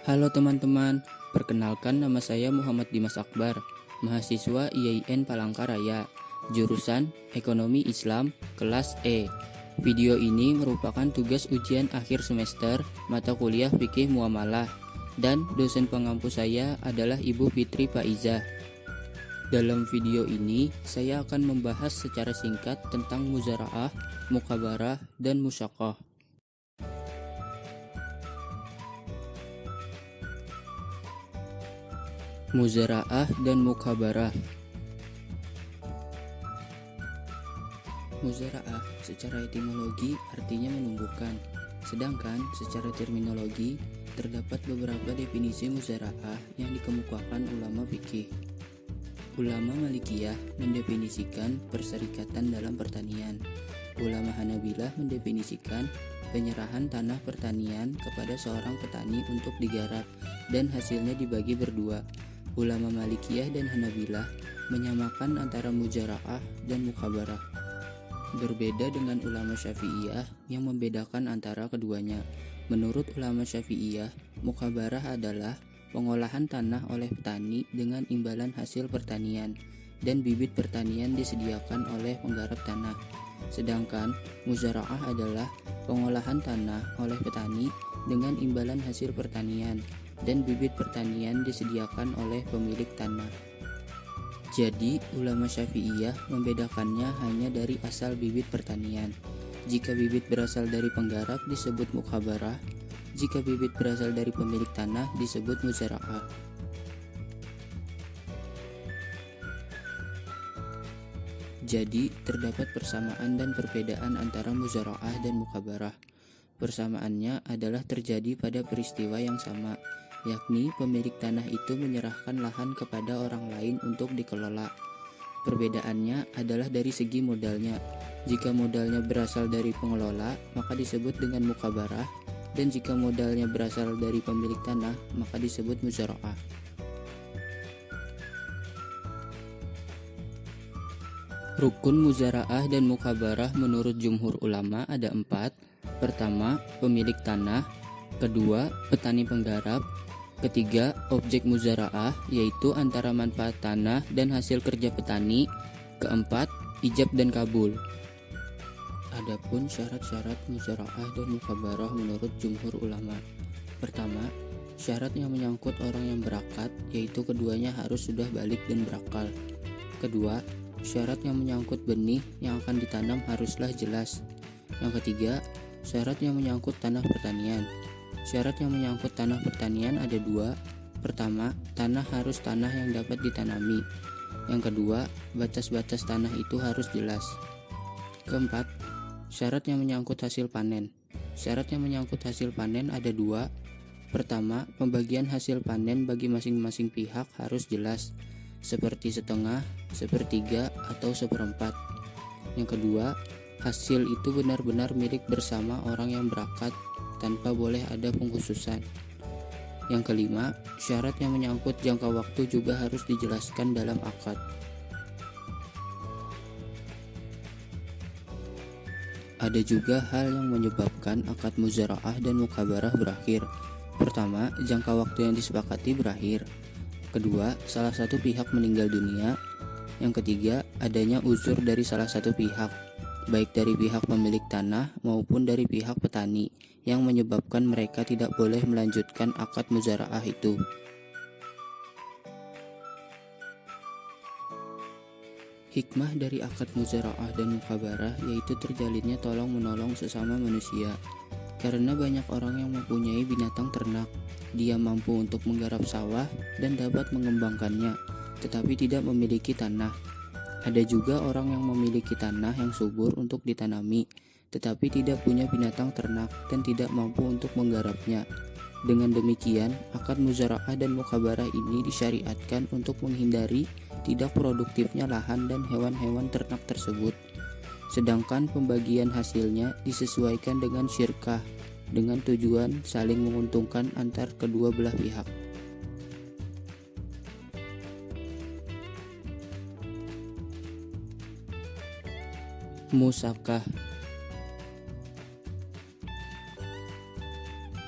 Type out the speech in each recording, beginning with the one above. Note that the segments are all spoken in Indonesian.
Halo teman-teman, perkenalkan nama saya Muhammad Dimas Akbar, mahasiswa IAIN Palangkaraya, jurusan Ekonomi Islam, kelas E. Video ini merupakan tugas ujian akhir semester mata kuliah Fikih Muamalah, dan dosen pengampu saya adalah Ibu Fitri Faizah. Dalam video ini, saya akan membahas secara singkat tentang muzara'ah, mukabarah, dan musyaqqah. Muzara'ah dan mukabarah. Muzara'ah secara etimologi artinya menumbuhkan, sedangkan secara terminologi terdapat beberapa definisi muzara'ah yang dikemukakan ulama fikih. Ulama Malikiyah mendefinisikan perserikatan dalam pertanian. Ulama Hanabilah mendefinisikan penyerahan tanah pertanian kepada seorang petani untuk digarap dan hasilnya dibagi berdua. Ulama Malikiyah dan Hanabilah menyamakan antara muzara'ah dan mukabarah. Berbeda dengan ulama Syafi'iyah yang membedakan antara keduanya. Menurut ulama Syafi'iyah, mukabarah adalah pengolahan tanah oleh petani dengan imbalan hasil pertanian, dan bibit pertanian disediakan oleh penggarap tanah. Sedangkan muzara'ah adalah pengolahan tanah oleh petani dengan imbalan hasil pertanian, dan bibit pertanian disediakan oleh pemilik tanah. Jadi, ulama Syafi'iyah membedakannya hanya dari asal bibit pertanian. Jika bibit berasal dari penggarap disebut mukabarah, jika bibit berasal dari pemilik tanah disebut muzara'ah. Jadi, terdapat persamaan dan perbedaan antara muzara'ah dan mukabarah. Persamaannya adalah terjadi pada peristiwa yang sama, yakni pemilik tanah itu menyerahkan lahan kepada orang lain untuk dikelola. Perbedaannya adalah dari segi modalnya. Jika modalnya berasal dari pengelola, maka disebut dengan mukabarah, dan jika modalnya berasal dari pemilik tanah, maka disebut muzara'ah. Rukun muzara'ah dan mukabarah menurut jumhur ulama ada 4. Pertama, pemilik tanah. Kedua, petani penggarap. Ketiga, objek muzara'ah, yaitu antara manfaat tanah dan hasil kerja petani. Keempat, ijab dan kabul. Adapun syarat-syarat muzara'ah dan mukabarah menurut jumhur ulama. Pertama, syarat yang menyangkut orang yang berakat, yaitu keduanya harus sudah balik dan berakal. Kedua, syarat yang menyangkut benih yang akan ditanam haruslah jelas. Yang ketiga, syarat yang menyangkut tanah pertanian. Syarat yang menyangkut tanah pertanian ada 2. Pertama, tanah harus tanah yang dapat ditanami. Yang kedua, batas-batas tanah itu harus jelas. Keempat, syarat yang menyangkut hasil panen. Syarat yang menyangkut hasil panen ada 2. Pertama, pembagian hasil panen bagi masing-masing pihak harus jelas, seperti setengah, sepertiga, atau seperempat. Yang kedua, hasil itu benar-benar milik bersama orang yang berakat, tanpa boleh ada pengkhususan. Yang kelima, syarat yang menyangkut jangka waktu juga harus dijelaskan dalam akad. Ada juga hal yang menyebabkan akad muzara'ah dan mukabarah berakhir. Pertama, jangka waktu yang disepakati berakhir. Kedua, salah satu pihak meninggal dunia. Yang ketiga, adanya uzur dari salah satu pihak, baik dari pihak pemilik tanah maupun dari pihak petani, yang menyebabkan mereka tidak boleh melanjutkan akad muzara'ah itu. Hikmah dari akad muzara'ah dan mukabarah yaitu terjalinnya tolong-menolong sesama manusia. Karena banyak orang yang mempunyai binatang ternak, dia mampu untuk menggarap sawah dan dapat mengembangkannya, tetapi tidak memiliki tanah. Ada juga orang yang memiliki tanah yang subur untuk ditanami, tetapi tidak punya binatang ternak dan tidak mampu untuk menggarapnya. Dengan demikian, akad muzara'ah dan mukabarah ini disyariatkan untuk menghindari tidak produktifnya lahan dan hewan-hewan ternak tersebut. Sedangkan pembagian hasilnya disesuaikan dengan syirkah, dengan tujuan saling menguntungkan antar kedua belah pihak. Musakah.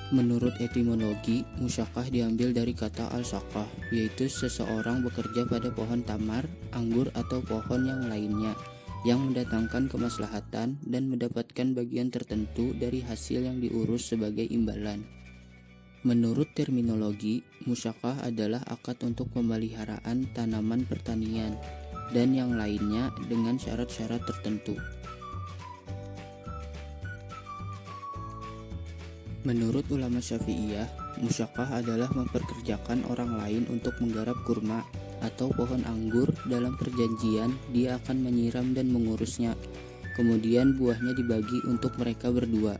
Menurut etimologi, musyakah diambil dari kata al-syaqah, yaitu seseorang bekerja pada pohon tamar, anggur atau pohon yang lainnya, yang mendatangkan kemaslahatan dan mendapatkan bagian tertentu dari hasil yang diurus sebagai imbalan. Menurut terminologi, musyakah adalah akad untuk pemeliharaan tanaman pertanian, dan yang lainnya dengan syarat-syarat tertentu. Menurut ulama Syafi'iyah, musyakah adalah memperkerjakan orang lain untuk menggarap kurma atau pohon anggur dalam perjanjian dia akan menyiram dan mengurusnya. Kemudian buahnya dibagi untuk mereka berdua.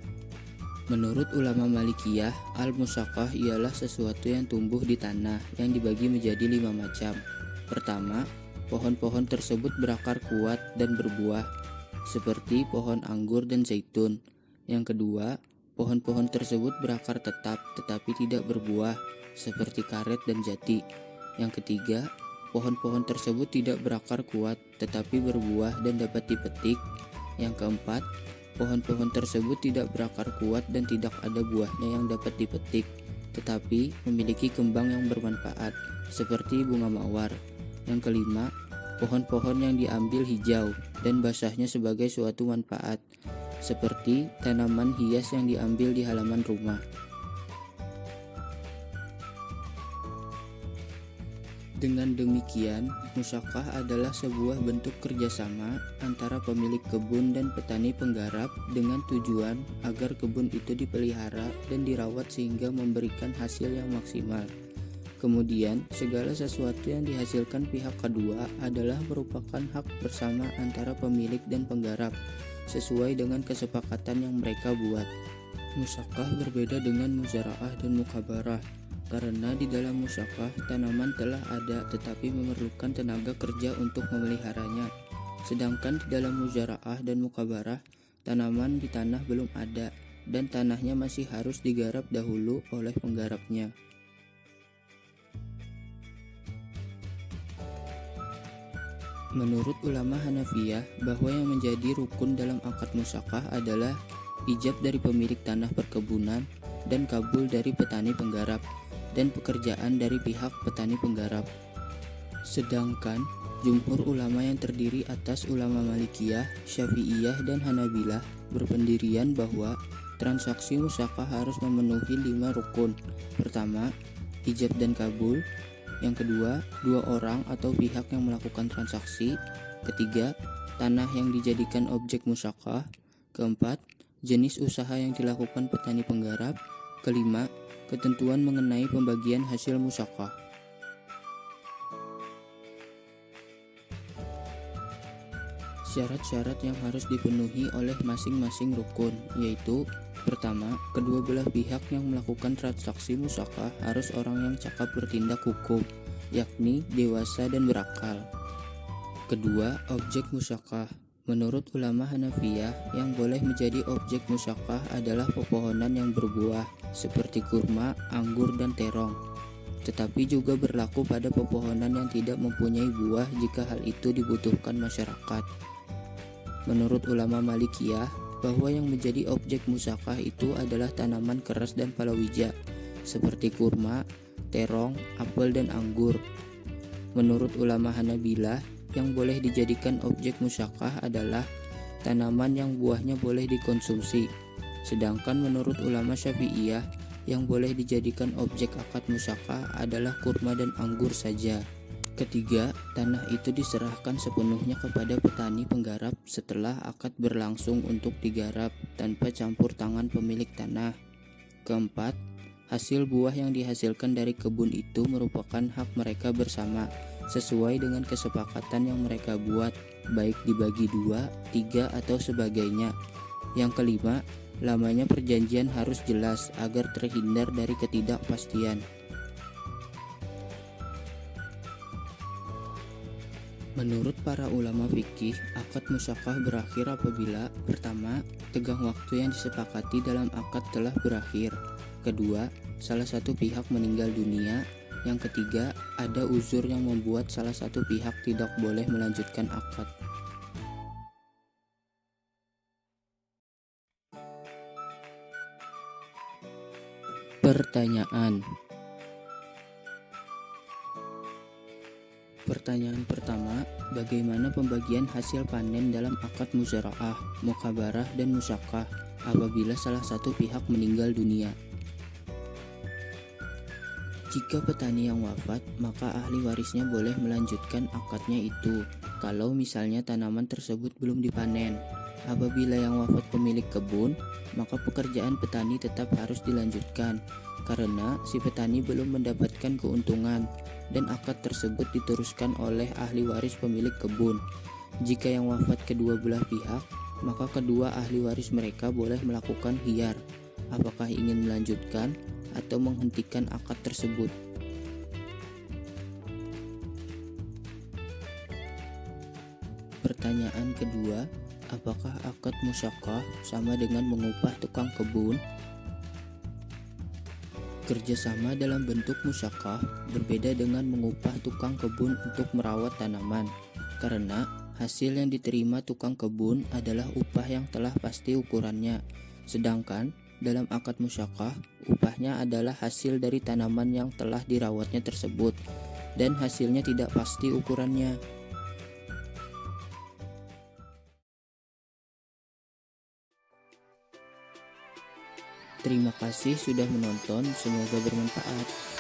Menurut ulama Malikiyah, al-musyakah ialah sesuatu yang tumbuh di tanah yang dibagi menjadi 5 macam. Pertama, pohon-pohon tersebut berakar kuat dan berbuah, seperti pohon anggur dan zaitun. Yang kedua, pohon-pohon tersebut berakar tetap tetapi tidak berbuah, seperti karet dan jati. Yang ketiga, pohon-pohon tersebut tidak berakar kuat tetapi berbuah dan dapat dipetik. Yang keempat, pohon-pohon tersebut tidak berakar kuat dan tidak ada buahnya yang dapat dipetik, tetapi memiliki kembang yang bermanfaat, seperti bunga mawar. Yang kelima, pohon-pohon yang diambil hijau dan basahnya sebagai suatu manfaat, seperti tanaman hias yang diambil di halaman rumah. Dengan demikian, musyakah adalah sebuah bentuk kerjasama antara pemilik kebun dan petani penggarap dengan tujuan agar kebun itu dipelihara dan dirawat sehingga memberikan hasil yang maksimal. Kemudian, segala sesuatu yang dihasilkan pihak kedua adalah merupakan hak bersama antara pemilik dan penggarap, sesuai dengan kesepakatan yang mereka buat. Musyakah berbeda dengan muzara'ah dan mukabarah, karena di dalam musyakah tanaman telah ada tetapi memerlukan tenaga kerja untuk memeliharanya. Sedangkan di dalam muzara'ah dan mukabarah, tanaman di tanah belum ada dan tanahnya masih harus digarap dahulu oleh penggarapnya. Menurut ulama Hanafiyah, bahwa yang menjadi rukun dalam akad musyakah adalah ijab dari pemilik tanah perkebunan dan kabul dari petani penggarap dan pekerjaan dari pihak petani penggarap. Sedangkan jumhur ulama yang terdiri atas ulama Malikiyah, Syafi'iyah, dan Hanabilah berpendirian bahwa transaksi musyakah harus memenuhi 5 rukun. Pertama, ijab dan kabul. Yang kedua, 2 orang atau pihak yang melakukan transaksi. Ketiga, tanah yang dijadikan objek musyakah. Keempat, jenis usaha yang dilakukan petani penggarap. Kelima, ketentuan mengenai pembagian hasil musyakah. Syarat-syarat yang harus dipenuhi oleh masing-masing rukun, yaitu: pertama, kedua belah pihak yang melakukan transaksi musyakah harus orang yang cakap bertindak hukum, yakni dewasa dan berakal. Kedua, objek musyakah. Menurut ulama Hanafiyah, yang boleh menjadi objek musyakah adalah pepohonan yang berbuah, seperti kurma, anggur, dan terong. Tetapi juga berlaku pada pepohonan yang tidak mempunyai buah jika hal itu dibutuhkan masyarakat. Menurut ulama Malikiyah, bahwa yang menjadi objek musyakah itu adalah tanaman keras dan palawija, seperti kurma, terong, apel, dan anggur. Menurut ulama Hanabilah, yang boleh dijadikan objek musyakah adalah tanaman yang buahnya boleh dikonsumsi. Sedangkan menurut ulama Syafi'iyah, yang boleh dijadikan objek akad musyakah adalah kurma dan anggur saja. Ketiga, tanah itu diserahkan sepenuhnya kepada petani penggarap setelah akad berlangsung untuk digarap tanpa campur tangan pemilik tanah. Keempat, hasil buah yang dihasilkan dari kebun itu merupakan hak mereka bersama sesuai dengan kesepakatan yang mereka buat, baik dibagi 2, 3, atau sebagainya. Yang kelima, lamanya perjanjian harus jelas agar terhindar dari ketidakpastian. Menurut para ulama fikih, akad musyakah berakhir apabila: pertama, tenggang waktu yang disepakati dalam akad telah berakhir. Kedua, salah satu pihak meninggal dunia. Yang ketiga, ada uzur yang membuat salah satu pihak tidak boleh melanjutkan akad. Pertanyaan. Pertanyaan pertama, bagaimana pembagian hasil panen dalam akad muzara'ah, mukabarah, dan musyakah apabila salah satu pihak meninggal dunia? Jika petani yang wafat, maka ahli warisnya boleh melanjutkan akadnya itu, kalau misalnya tanaman tersebut belum dipanen. Apabila yang wafat pemilik kebun, maka pekerjaan petani tetap harus dilanjutkan, karena si petani belum mendapatkan keuntungan, dan akad tersebut diteruskan oleh ahli waris pemilik kebun. Jika yang wafat kedua belah pihak, maka kedua ahli waris mereka boleh melakukan khiyar, apakah ingin melanjutkan atau menghentikan akad tersebut. Pertanyaan kedua, apakah akad musyakah sama dengan mengupah tukang kebun? Kerjasama dalam bentuk musyakah berbeda dengan mengupah tukang kebun untuk merawat tanaman, karena hasil yang diterima tukang kebun adalah upah yang telah pasti ukurannya, sedangkan dalam akad musyakah, upahnya adalah hasil dari tanaman yang telah dirawatnya tersebut, dan hasilnya tidak pasti ukurannya. Terima kasih sudah menonton, semoga bermanfaat.